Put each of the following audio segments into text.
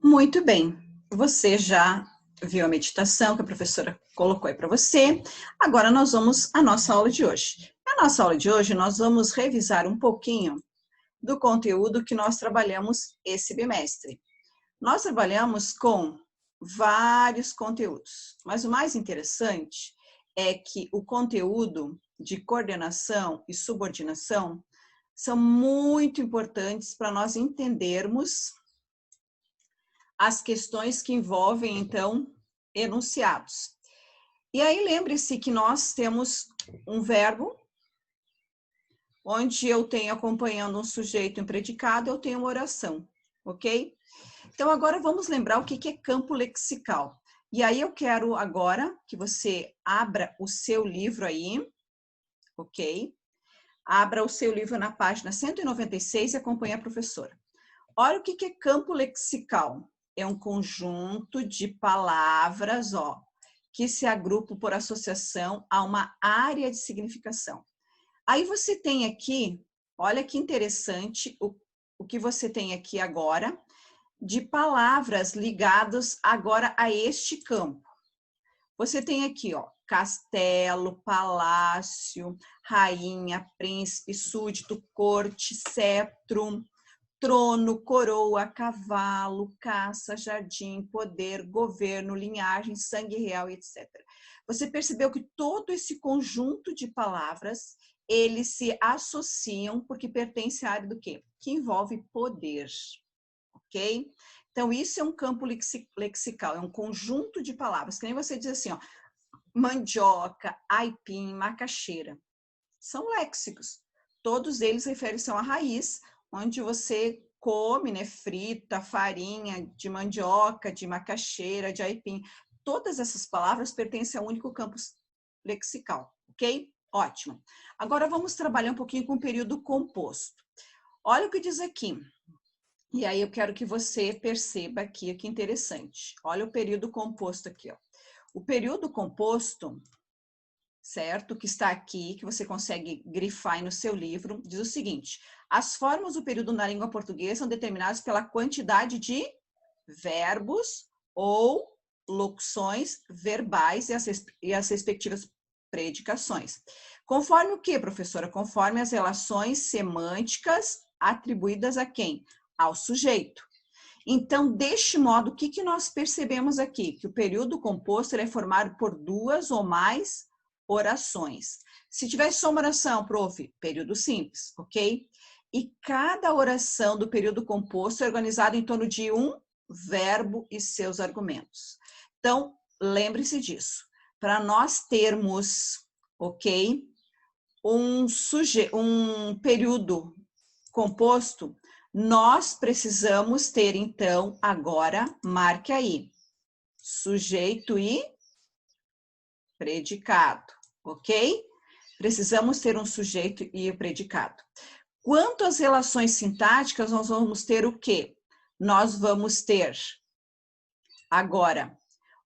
Muito bem. Você já viu a meditação que a professora colocou aí para você. Agora nós vamos à nossa aula de hoje. Na nossa aula de hoje, nós vamos revisar um pouquinho do conteúdo que nós trabalhamos esse bimestre. Nós trabalhamos com vários conteúdos, mas o mais interessante é que o conteúdo de coordenação e subordinação são muito importantes para nós entendermos as questões que envolvem, então, enunciados. E aí, lembre-se que nós temos um verbo, onde eu tenho acompanhando um sujeito e um predicado, eu tenho uma oração, ok? Então, agora vamos lembrar o que é campo lexical. E aí, eu quero agora que você abra o seu livro aí, ok? Abra o seu livro na página 196 e acompanhe a professora. Olha o que é campo lexical. É um conjunto de palavras, ó, que se agrupam por associação a uma área de significação. Aí você tem aqui, olha que interessante o que você tem aqui agora, de palavras ligadas agora a este campo. Você tem aqui, ó, castelo, palácio, rainha, príncipe, súdito, corte, cetro, trono, coroa, cavalo, caça, jardim, poder, governo, linhagem, sangue real, etc. Você percebeu que todo esse conjunto de palavras, eles se associam porque pertence à área do quê? Que envolve poder, ok? Então, isso é um campo lexical, é um conjunto de palavras, que nem você diz assim, ó, mandioca, aipim, macaxeira. São léxicos. Todos eles referem-se a uma raiz, onde você come, né, frita, farinha de mandioca, de macaxeira, de aipim. Todas essas palavras pertencem ao único campo lexical, ok? Ótimo. Agora vamos trabalhar um pouquinho com o período composto. Olha o que diz aqui. E aí eu quero que você perceba aqui, que interessante. Olha o período composto aqui, ó. O período composto, certo? Que está aqui, que você consegue grifar aí no seu livro, diz o seguinte: as formas do período na língua portuguesa são determinadas pela quantidade de verbos ou locuções verbais e as respectivas predicações. Conforme o que, professora? Conforme as relações semânticas atribuídas a quem? Ao sujeito. Então, deste modo, o que nós percebemos aqui? Que o período composto ele é formado por duas ou mais orações. Se tiver só uma oração, prof, período simples, ok? E cada oração do período composto é organizada em torno de um verbo e seus argumentos. Então, lembre-se disso. Para nós termos, ok, um período composto, nós precisamos ter, então, agora, marque aí, sujeito e predicado, ok? Precisamos ter um sujeito e o predicado. Quanto às relações sintáticas, nós vamos ter o quê? Nós vamos ter, agora,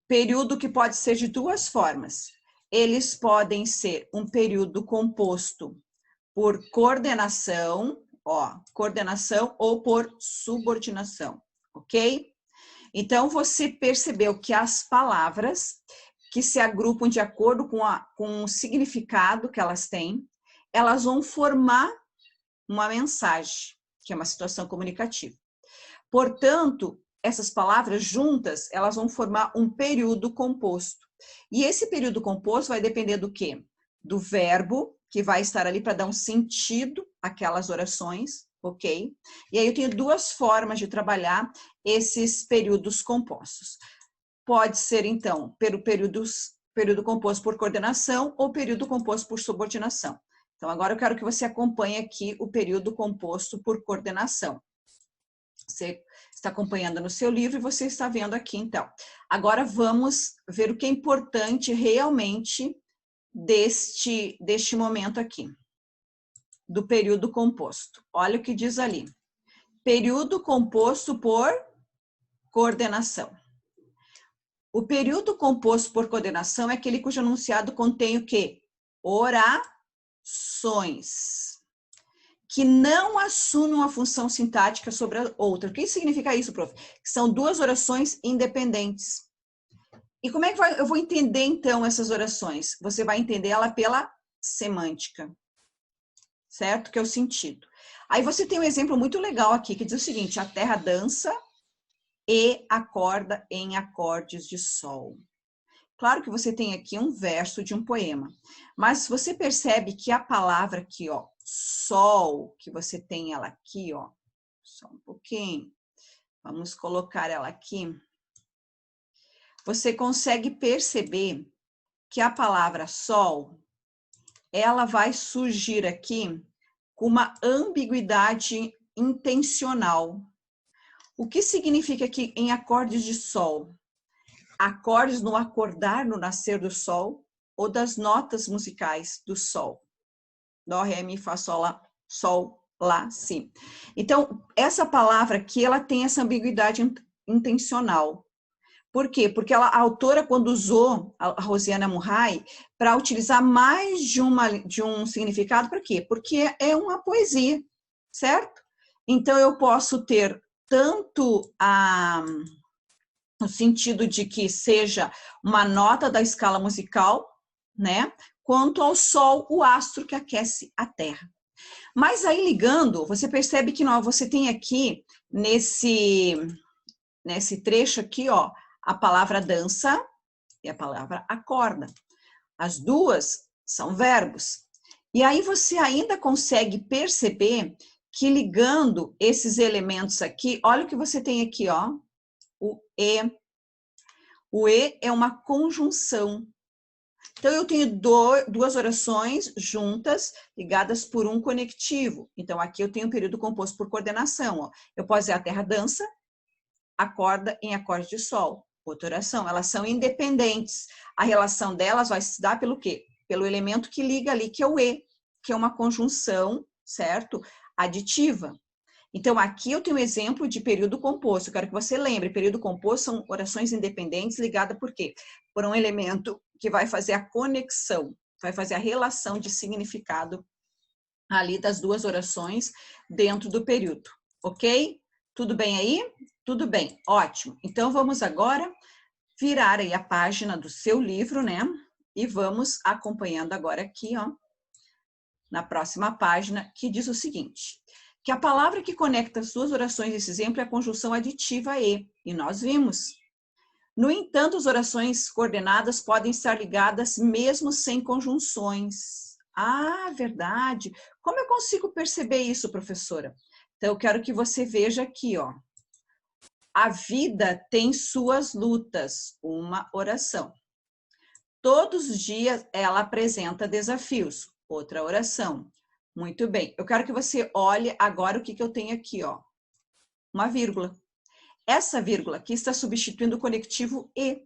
período que pode ser de duas formas. Eles podem ser um período composto por coordenação, ó, coordenação ou por subordinação, ok? Então, você percebeu que as palavras que se agrupam de acordo com o significado que elas têm, elas vão formar uma mensagem, que é uma situação comunicativa. Portanto, essas palavras juntas, elas vão formar um período composto. E esse período composto vai depender do quê? Do verbo, que vai estar ali para dar um sentido àquelas orações, ok? E aí eu tenho duas formas de trabalhar esses períodos compostos. Pode ser, então, período composto por coordenação ou período composto por subordinação. Então, agora eu quero que você acompanhe aqui o período composto por coordenação. Você está acompanhando no seu livro e você está vendo aqui, então. Agora vamos ver o que é importante realmente deste momento aqui, do período composto. Olha o que diz ali. Período composto por coordenação. O período composto por coordenação é aquele cujo enunciado contém o quê? Orações. que não assumem uma função sintática sobre a outra. O que significa isso, prof? Que são duas orações independentes. E como é que eu vou entender, então, essas orações? Você vai entender ela pela semântica, certo? Que é o sentido. Aí você tem um exemplo muito legal aqui, que diz o seguinte: a terra dança e acorda em acordes de sol. Claro que você tem aqui um verso de um poema, mas você percebe que a palavra aqui, ó, sol, que você tem ela aqui, ó, só um pouquinho, vamos colocar ela aqui. Você consegue perceber que a palavra sol, ela vai surgir aqui com uma ambiguidade intencional. O que significa que em acordes de sol? Acordes no acordar, no nascer do sol, ou das notas musicais do sol. Dó, ré, mi, fá, sol, lá, si. Então, essa palavra aqui, ela tem essa ambiguidade intencional. Por quê? Porque a autora, quando usou, a Rosiana Murray, para utilizar mais de um significado, para quê? Porque é uma poesia, certo? Então, eu posso ter tanto no sentido de que seja uma nota da escala musical, né? Quanto ao Sol, o astro que aquece a Terra. Mas aí ligando, você percebe que você tem aqui nesse trecho aqui, ó, a palavra dança e a palavra acorda. As duas são verbos. E aí você ainda consegue perceber que ligando esses elementos aqui, olha o que você tem aqui, ó, o E. O E é uma conjunção. Então, eu tenho duas orações juntas, ligadas por um conectivo. Então, aqui eu tenho um período composto por coordenação. Ó. Eu posso dizer a terra dança, acorda em acorde de sol. Outra oração. Elas são independentes. A relação delas vai se dar pelo quê? Pelo elemento que liga ali, que é o E, que é uma conjunção, certo? Aditiva. Então, aqui eu tenho um exemplo de período composto. Eu quero que você lembre, período composto são orações independentes ligadas por quê? Por um elemento que vai fazer a conexão, vai fazer a relação de significado ali das duas orações dentro do período, ok? Tudo bem aí? Tudo bem, ótimo. Então, vamos agora virar aí a página do seu livro, né? E vamos acompanhando agora aqui, ó, na próxima página, que diz o seguinte: que a palavra que conecta as duas orações desse exemplo é a conjunção aditiva e nós vimos. No entanto, as orações coordenadas podem estar ligadas mesmo sem conjunções. Ah, verdade. Como eu consigo perceber isso, professora? Então, eu quero que você veja aqui, ó. A vida tem suas lutas, uma oração. Todos os dias ela apresenta desafios, outra oração. Muito bem. Eu quero que você olhe agora o que eu tenho aqui, ó. Uma vírgula. Essa vírgula aqui está substituindo o conectivo e.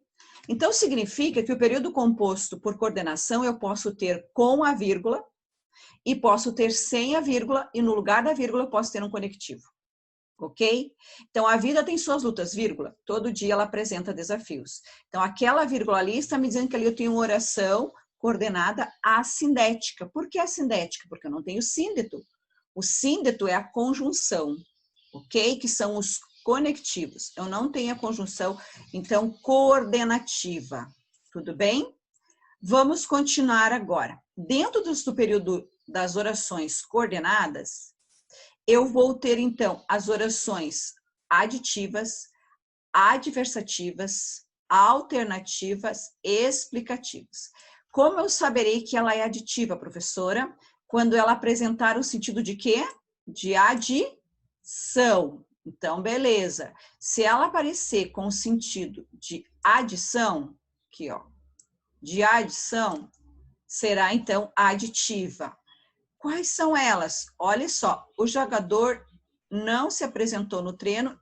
Então, significa que o período composto por coordenação eu posso ter com a vírgula e posso ter sem a vírgula e no lugar da vírgula eu posso ter um conectivo. Ok? Então, a vida tem suas lutas, vírgula. Todo dia ela apresenta desafios. Então, aquela vírgula ali está me dizendo que ali eu tenho uma oração coordenada assindética. Por que assindética? Porque eu não tenho síndeto. O síndeto é a conjunção, ok? Que são os conectivos. Eu não tenho a conjunção, então, coordenativa. Tudo bem? Vamos continuar agora. Dentro do período das orações coordenadas, eu vou ter, então, as orações aditivas, adversativas, alternativas e explicativas. Como eu saberei que ela é aditiva, professora? Quando ela apresentar o sentido de quê? De adição. Então, beleza. Se ela aparecer com o sentido de adição, aqui, ó, de adição, será, então, aditiva. Quais são elas? Olha só, o jogador não se apresentou no treino,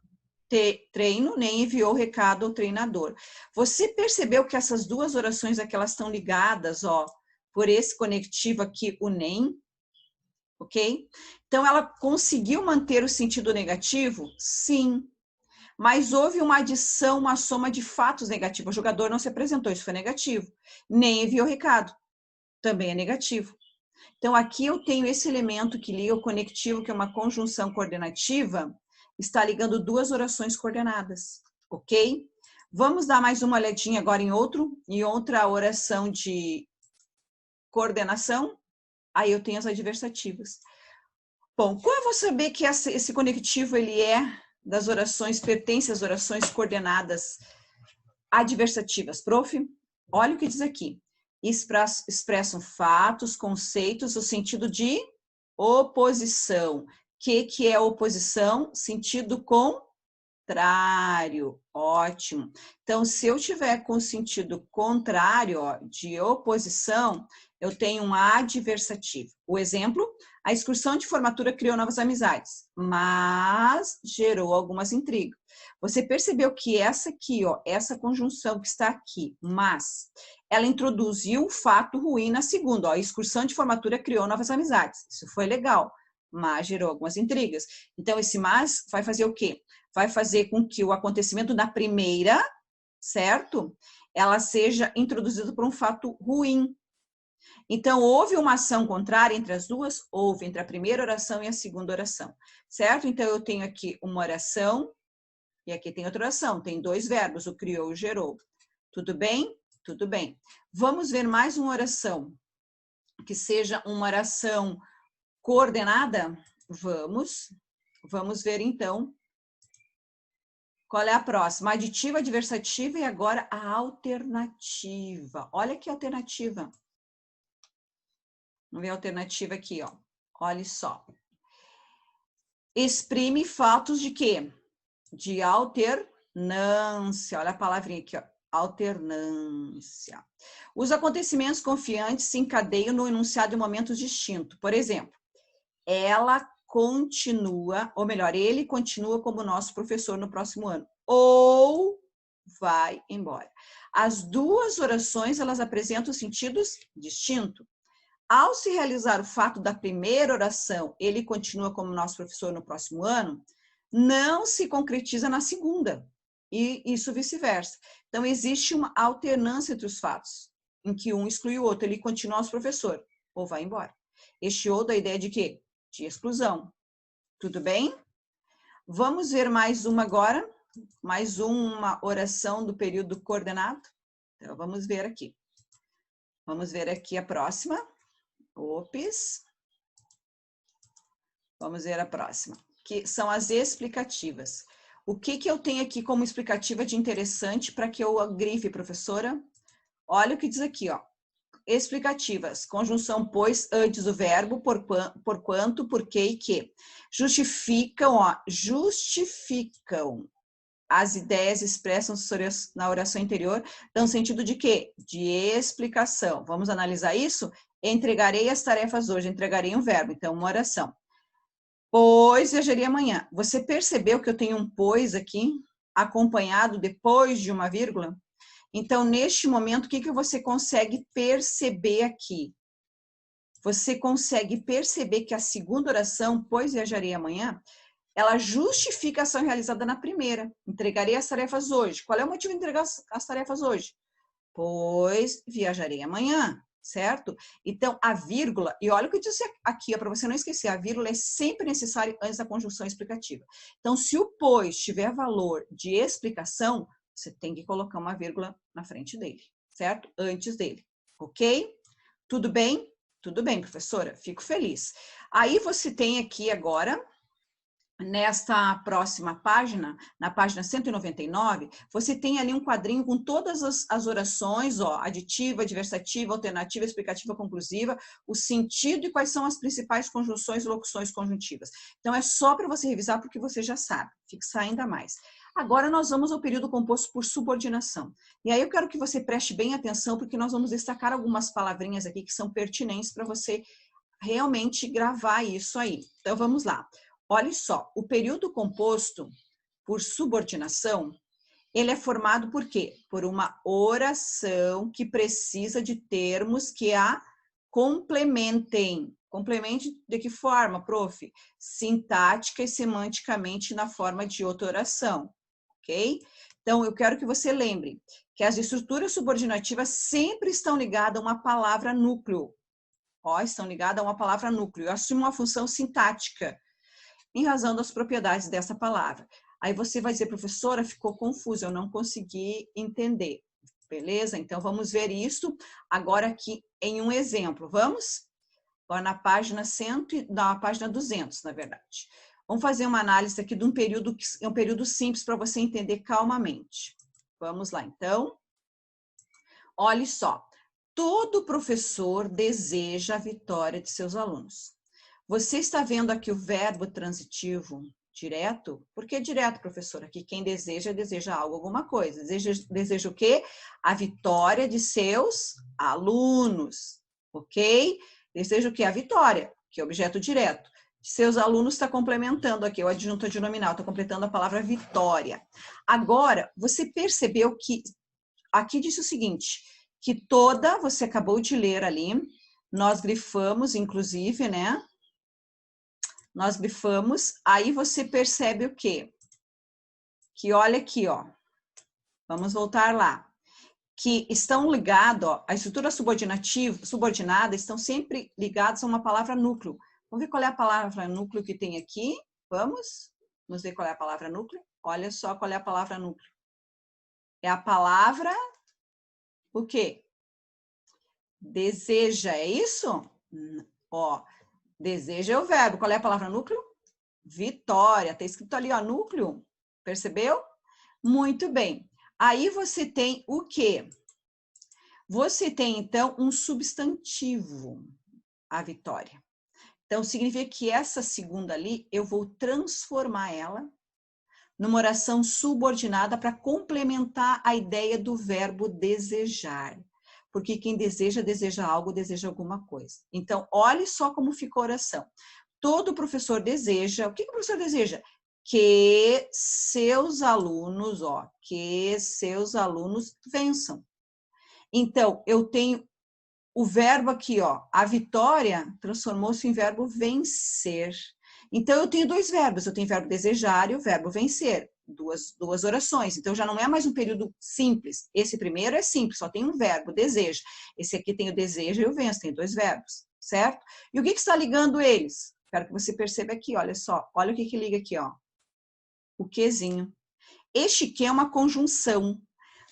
nem enviou recado ao treinador. Você percebeu que essas duas orações aqui, elas estão ligadas, ó, por esse conectivo aqui, o nem, ok? Então, ela conseguiu manter o sentido negativo? Sim. Mas houve uma adição, uma soma de fatos negativos. O jogador não se apresentou, isso foi negativo. Nem enviou recado, também é negativo. Então, aqui eu tenho esse elemento que liga o conectivo, que é uma conjunção coordenativa, está ligando duas orações coordenadas, ok? Vamos dar mais uma olhadinha agora em outra oração de coordenação. Aí eu tenho as adversativas. Bom, como eu vou saber que esse conectivo ele é das orações, pertence às orações coordenadas adversativas? Prof, olha o que diz aqui. Expressam fatos, conceitos, o sentido de oposição. O que é oposição? Sentido contrário. Ótimo. Então, se eu tiver com sentido contrário, ó, de oposição, eu tenho um adversativo. O exemplo, a excursão de formatura criou novas amizades, mas gerou algumas intrigas. Você percebeu que essa aqui, ó, essa conjunção que está aqui, mas, ela introduziu um fato ruim na segunda, ó, a excursão de formatura criou novas amizades. Isso foi legal, mas gerou algumas intrigas. Então, esse mas vai fazer o quê? Vai fazer com que o acontecimento da primeira, certo? Ela seja introduzida por um fato ruim. Então, houve uma ação contrária entre as duas? Houve, entre a primeira oração e a segunda oração, certo? Então, eu tenho aqui uma oração e aqui tem outra oração. Tem dois verbos, o criou e o gerou. Tudo bem? Tudo bem. Vamos ver mais uma oração que seja uma oração coordenada? Vamos. Vamos ver, então, qual é a próxima? Aditiva, adversativa e agora a alternativa. Olha que alternativa. Vamos ver a alternativa aqui, ó. Olha só. Exprime fatos de quê? De alternância. Olha a palavrinha aqui, ó. Alternância. Os acontecimentos confiantes se encadeiam no enunciado em momentos distintos. Por exemplo, ela continua, ou melhor, ele continua como nosso professor no próximo ano. Ou vai embora. As duas orações, elas apresentam sentidos distintos. Ao se realizar o fato da primeira oração, ele continua como nosso professor no próximo ano, não se concretiza na segunda. E isso vice-versa. Então, existe uma alternância entre os fatos, em que um exclui o outro. Ele continua nosso professor, ou vai embora. Este ou da ideia de quê? De exclusão. Tudo bem? Vamos ver mais uma agora. Mais uma oração do período coordenado. Então, vamos ver aqui. Vamos ver aqui a próxima. Ops. Vamos ver a próxima, que são as explicativas. O que eu tenho aqui como explicativa de interessante para que eu grife, professora? Olha o que diz aqui, ó. Explicativas. Conjunção pois antes do verbo, por quanto, porque e que. Justificam, ó, justificam. As ideias expressam na oração anterior dão sentido de quê? De explicação. Vamos analisar isso? Entregarei as tarefas hoje. Entregarei um verbo, então uma oração. Pois viajaria amanhã. Você percebeu que eu tenho um pois aqui, acompanhado depois de uma vírgula? Então, neste momento, o que você consegue perceber aqui? Você consegue perceber que a segunda oração, pois viajarei amanhã, ela justifica a ação realizada na primeira. Entregarei as tarefas hoje. Qual é o motivo de entregar as tarefas hoje? Pois viajarei amanhã, certo? Então, a vírgula, e olha o que eu disse aqui, para você não esquecer, a vírgula é sempre necessária antes da conjunção explicativa. Então, se o pois tiver valor de explicação, você tem que colocar uma vírgula na frente dele, certo? Antes dele, ok? Tudo bem? Tudo bem, professora, fico feliz. Aí você tem aqui agora, nesta próxima página, na página 199, você tem ali um quadrinho com todas as orações, ó, aditiva, adversativa, alternativa, explicativa, conclusiva, o sentido e quais são as principais conjunções e locuções conjuntivas. Então, é só para você revisar, porque você já sabe, fixar ainda mais. Agora, nós vamos ao período composto por subordinação. E aí, eu quero que você preste bem atenção, porque nós vamos destacar algumas palavrinhas aqui que são pertinentes para você realmente gravar isso aí. Então, vamos lá. Olha só, o período composto por subordinação, ele é formado por quê? Por uma oração que precisa de termos que a complementem. Complemente de que forma, prof? Sintática e semanticamente na forma de outra oração, ok? Então, eu quero que você lembre que as estruturas subordinativas sempre estão ligadas a uma palavra núcleo. Ó, estão ligadas a uma palavra núcleo. Eu assumo uma função sintática em razão das propriedades dessa palavra. Aí você vai dizer, professora, ficou confuso, eu não consegui entender. Beleza? Então, vamos ver isso agora aqui em um exemplo. Vamos? Agora na página 100, na página 200, na verdade. Vamos fazer uma análise aqui de um período, é um período simples para você entender calmamente. Vamos lá, então. Olhe só. Todo professor deseja a vitória de seus alunos. Você está vendo aqui o verbo transitivo direto? Por que direto, professor? Aqui quem deseja, deseja algo, alguma coisa. Deseja o quê? A vitória de seus alunos, ok? Deseja o quê? A vitória, que é objeto direto. Seus alunos está complementando aqui, o adjunto adnominal, está completando a palavra vitória. Agora, você percebeu que aqui diz o seguinte, que toda, você acabou de ler ali, nós grifamos, inclusive, né? Nós grifamos, aí você percebe o quê? Que olha aqui, ó. Vamos voltar lá. Que estão ligados, ó, a estrutura subordinada estão sempre ligadas a uma palavra núcleo. Vamos ver qual é a palavra núcleo que tem aqui? Vamos? Vamos ver qual é a palavra núcleo? Olha só qual é a palavra núcleo. É a palavra, o quê? Deseja, é isso? Ó, deseja é o verbo. Qual é a palavra núcleo? Vitória. Está escrito ali, ó, núcleo. Percebeu? Muito bem. Aí você tem o quê? Você tem, então, um substantivo, a vitória. Então, significa que essa segunda ali, eu vou transformar ela numa oração subordinada para complementar a ideia do verbo desejar. Porque quem deseja, deseja algo, deseja alguma coisa. Então, olhe só como ficou a oração. Todo professor deseja, o que o professor deseja? Que seus alunos, ó, que seus alunos vençam. Então, eu tenho o verbo aqui, ó, a vitória transformou-se em verbo vencer. Então, eu tenho dois verbos, eu tenho o verbo desejar e o verbo vencer, duas orações. Então, já não é mais um período simples. Esse primeiro é simples, só tem um verbo, deseja. Esse aqui tem o desejo e o venço, tem dois verbos, certo? E o que está ligando eles? Quero que você perceba aqui, olha só. Olha o que liga aqui, ó. O quezinho. Este que é uma conjunção.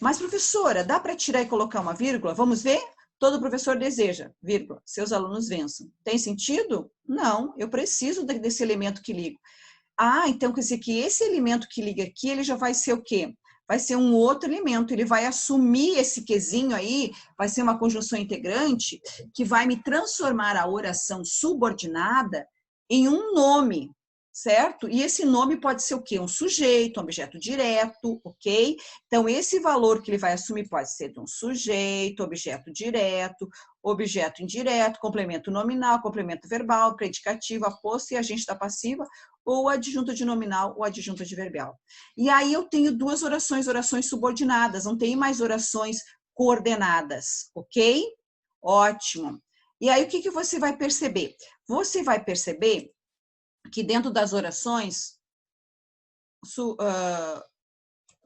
Mas, professora, dá para tirar e colocar uma vírgula? Vamos ver? Todo professor deseja, vírgula, seus alunos vençam. Tem sentido? Não, eu preciso desse elemento que liga. Ah, então quer dizer que esse elemento que liga aqui, ele já vai ser o quê? Vai ser um outro elemento, ele vai assumir esse quezinho aí, vai ser uma conjunção integrante, que vai me transformar a oração subordinada em um nome, certo? E esse nome pode ser o quê? Um sujeito, um objeto direto, ok? Então, esse valor que ele vai assumir pode ser de um sujeito, objeto direto, objeto indireto, complemento nominal, complemento verbal, predicativo, aposto e agente da passiva, ou adjunto de nominal ou adjunto adverbial. E aí eu tenho duas orações subordinadas, não tem mais orações coordenadas, ok? Ótimo. E aí o que você vai perceber? Você vai perceber que dentro das orações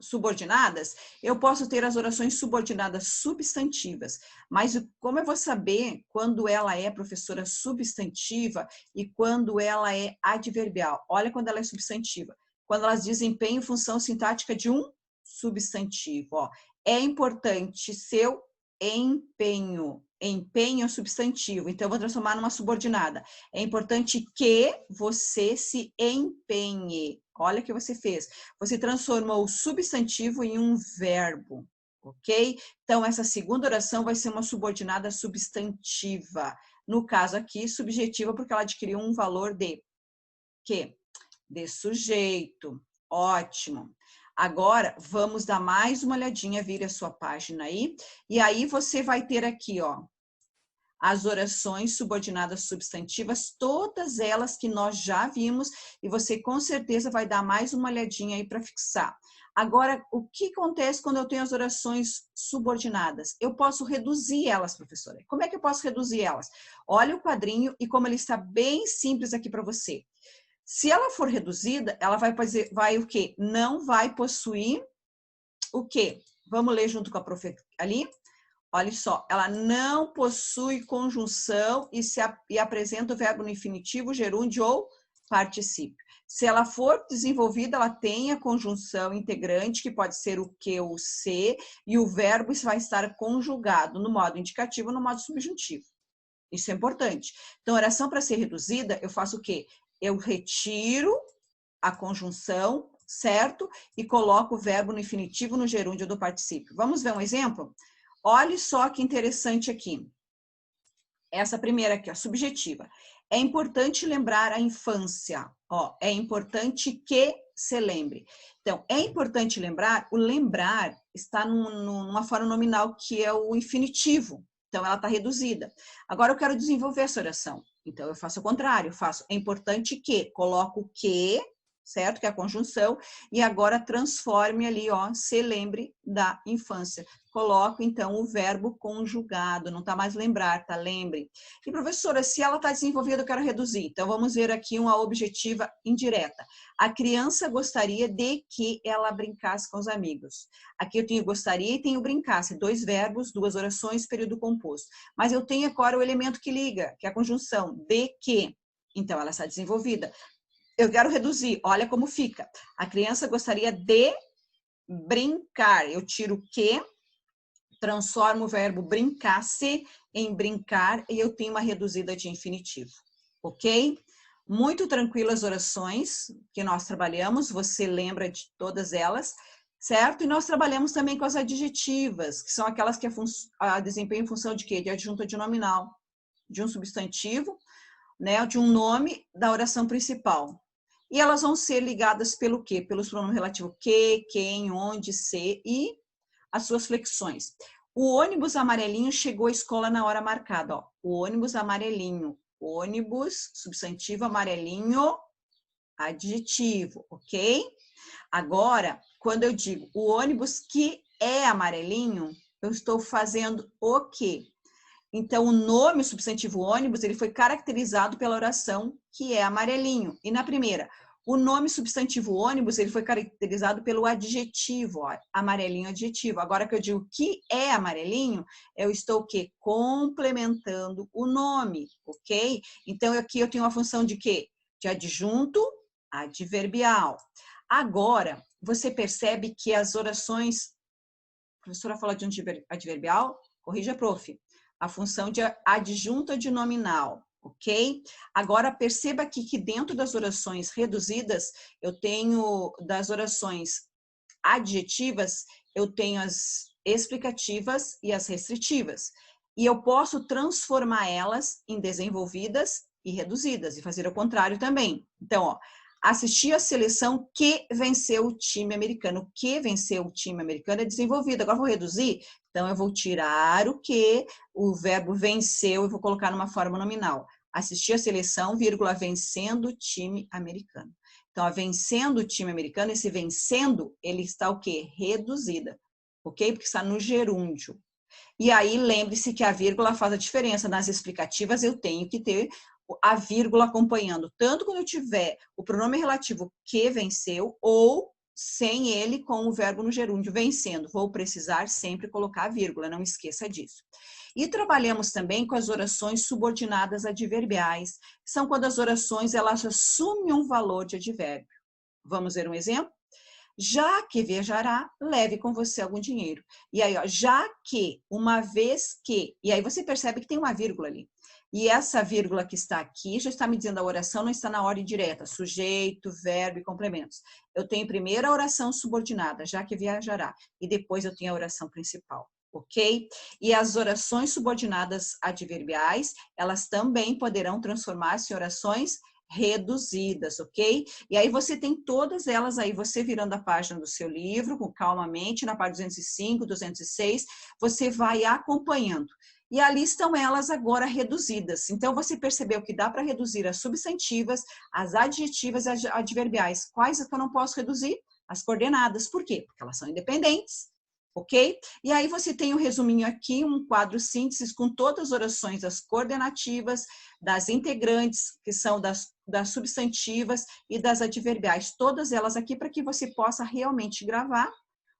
subordinadas, eu posso ter as orações subordinadas substantivas, mas como eu vou saber quando ela é, professora, substantiva e quando ela é adverbial? Olha quando ela é substantiva. Quando elas desempenham função sintática de um substantivo. Ó. É importante seu empenho. Empenho é substantivo, então eu vou transformar numa subordinada. É importante que você se empenhe. Olha o que você fez. Você transformou o substantivo em um verbo, ok? Então, essa segunda oração vai ser uma subordinada substantiva. No caso aqui, subjetiva, porque ela adquiriu um valor de quê? De sujeito. Ótimo. Agora, vamos dar mais uma olhadinha, vire a sua página aí. E aí, você vai ter aqui, ó, as orações subordinadas substantivas, todas elas que nós já vimos, e você com certeza vai dar mais uma olhadinha aí para fixar. Agora, o que acontece quando eu tenho as orações subordinadas? Eu posso reduzir elas, professora. Como é que eu posso reduzir elas? Olha o quadrinho e como ele está bem simples aqui para você. Se ela for reduzida, ela vai o quê? Não vai possuir o quê? Vamos ler junto com a prof ali? Olha só, ela não possui conjunção e apresenta o verbo no infinitivo, gerúndio ou particípio. Se ela for desenvolvida, ela tem a conjunção integrante, que pode ser o que ou o se, e o verbo vai estar conjugado no modo indicativo ou no modo subjuntivo. Isso é importante. Então, oração para ser reduzida, eu faço o quê? Eu retiro a conjunção, certo? E coloco o verbo no infinitivo, no gerúndio do particípio. Vamos ver um exemplo? Olha só que interessante aqui. Essa primeira aqui, a subjetiva. É importante lembrar a infância. Ó, é importante que se lembre. Então, é importante lembrar, o lembrar está numa forma nominal que é o infinitivo. Então, ela está reduzida. Agora, eu quero desenvolver essa oração. Então, eu faço o contrário. Eu faço, é importante que, coloco o que, certo? Que é a conjunção. E agora, transforme ali, ó, se lembre da infância. Coloco, então, o verbo conjugado, não está mais lembrar, tá? Lembre. E, professora, se ela está desenvolvida, eu quero reduzir. Então, vamos ver aqui uma objetiva indireta. A criança gostaria de que ela brincasse com os amigos. Aqui eu tenho gostaria e tenho brincasse. 2 verbos, 2 orações, período composto. Mas eu tenho agora o elemento que liga, que é a conjunção de que. Então, ela está desenvolvida. Eu quero reduzir. Olha como fica. A criança gostaria de brincar. Eu tiro o que, transformo o verbo brincar-se em brincar e eu tenho uma reduzida de infinitivo, ok? Muito tranquilas orações que nós trabalhamos, você lembra de todas elas, certo? E nós trabalhamos também com as adjetivas, que são aquelas que desempenham em função de quê? De adjunta de nominal, de um substantivo, né? De um nome da oração principal. E elas vão ser ligadas pelo quê? Pelos pronomes relativos que, quem, onde, se e as suas flexões. O ônibus amarelinho chegou à escola na hora marcada. Ó. O ônibus amarelinho. Ônibus, substantivo amarelinho, adjetivo, ok? Agora, quando eu digo o ônibus que é amarelinho, eu estou fazendo o quê? Então, o nome, o substantivo ônibus, ele foi caracterizado pela oração que é amarelinho. E na primeira, o nome substantivo ônibus, ele foi caracterizado pelo adjetivo, ó, amarelinho adjetivo. Agora que eu digo que é amarelinho, eu estou o quê? Complementando o nome, ok? Então, aqui eu tenho uma função de quê? De adjunto adverbial. Agora, você percebe que as orações... A professora fala de adverbial? Corrija, prof. A função de adjunta de nominal. Ok? Agora, perceba aqui que dentro das orações reduzidas, eu tenho, das orações adjetivas, eu tenho as explicativas e as restritivas. E eu posso transformar elas em desenvolvidas e reduzidas, e fazer o contrário também. Então, ó, assistir a seleção que venceu o time americano. O que venceu o time americano é desenvolvido. Agora, vou reduzir? Então, eu vou tirar o que, o verbo venceu, e vou colocar numa forma nominal. Assistir a seleção, vírgula, vencendo o time americano. Então, a vencendo o time americano, esse vencendo, ele está o quê? Reduzida, ok? Porque está no gerúndio. E aí, lembre-se que a vírgula faz a diferença. Nas explicativas, eu tenho que ter a vírgula acompanhando, tanto quando eu tiver o pronome relativo que venceu, ou sem ele com o verbo no gerúndio vencendo. Vou precisar sempre colocar a vírgula, não esqueça disso. E trabalhamos também com as orações subordinadas adverbiais. São quando as orações elas assumem um valor de advérbio. Vamos ver um exemplo? Já que viajará, leve com você algum dinheiro. E aí, ó, já que, uma vez que... E aí você percebe que tem uma vírgula ali. E essa vírgula que está aqui já está me dizendo a oração não está na ordem direta. Sujeito, verbo e complementos. Eu tenho primeiro a oração subordinada, já que viajará. E depois eu tenho a oração principal. Ok? E as orações subordinadas adverbiais, elas também poderão transformar-se em orações reduzidas, ok? E aí você tem todas elas aí, você virando a página do seu livro, com calmamente, na página 205, 206, você vai acompanhando. E ali estão elas agora reduzidas. Então, você percebeu que dá para reduzir as substantivas, as adjetivas e as adverbiais. Quais é que eu não posso reduzir? As coordenadas. Por quê? Porque elas são independentes. Ok? E aí você tem um resuminho aqui, um quadro síntese com todas as orações das coordenativas, das integrantes, que são das substantivas e das adverbiais. Todas elas aqui para que você possa realmente gravar,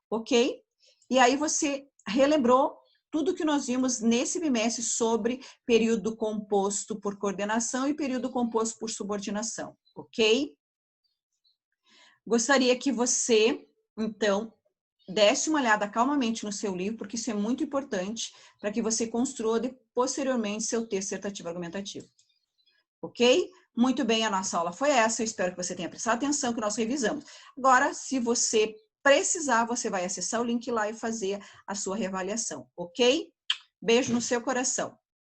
ok? E aí você relembrou tudo que nós vimos nesse bimestre sobre período composto por coordenação e período composto por subordinação, ok? Gostaria que você, então, desse uma olhada calmamente no seu livro, porque isso é muito importante para que você construa posteriormente seu texto dissertativo argumentativo. Ok? Muito bem, a nossa aula foi essa. Eu espero que você tenha prestado atenção, que nós revisamos. Agora, se você precisar, você vai acessar o link lá e fazer a sua reavaliação, ok? Beijo no seu coração.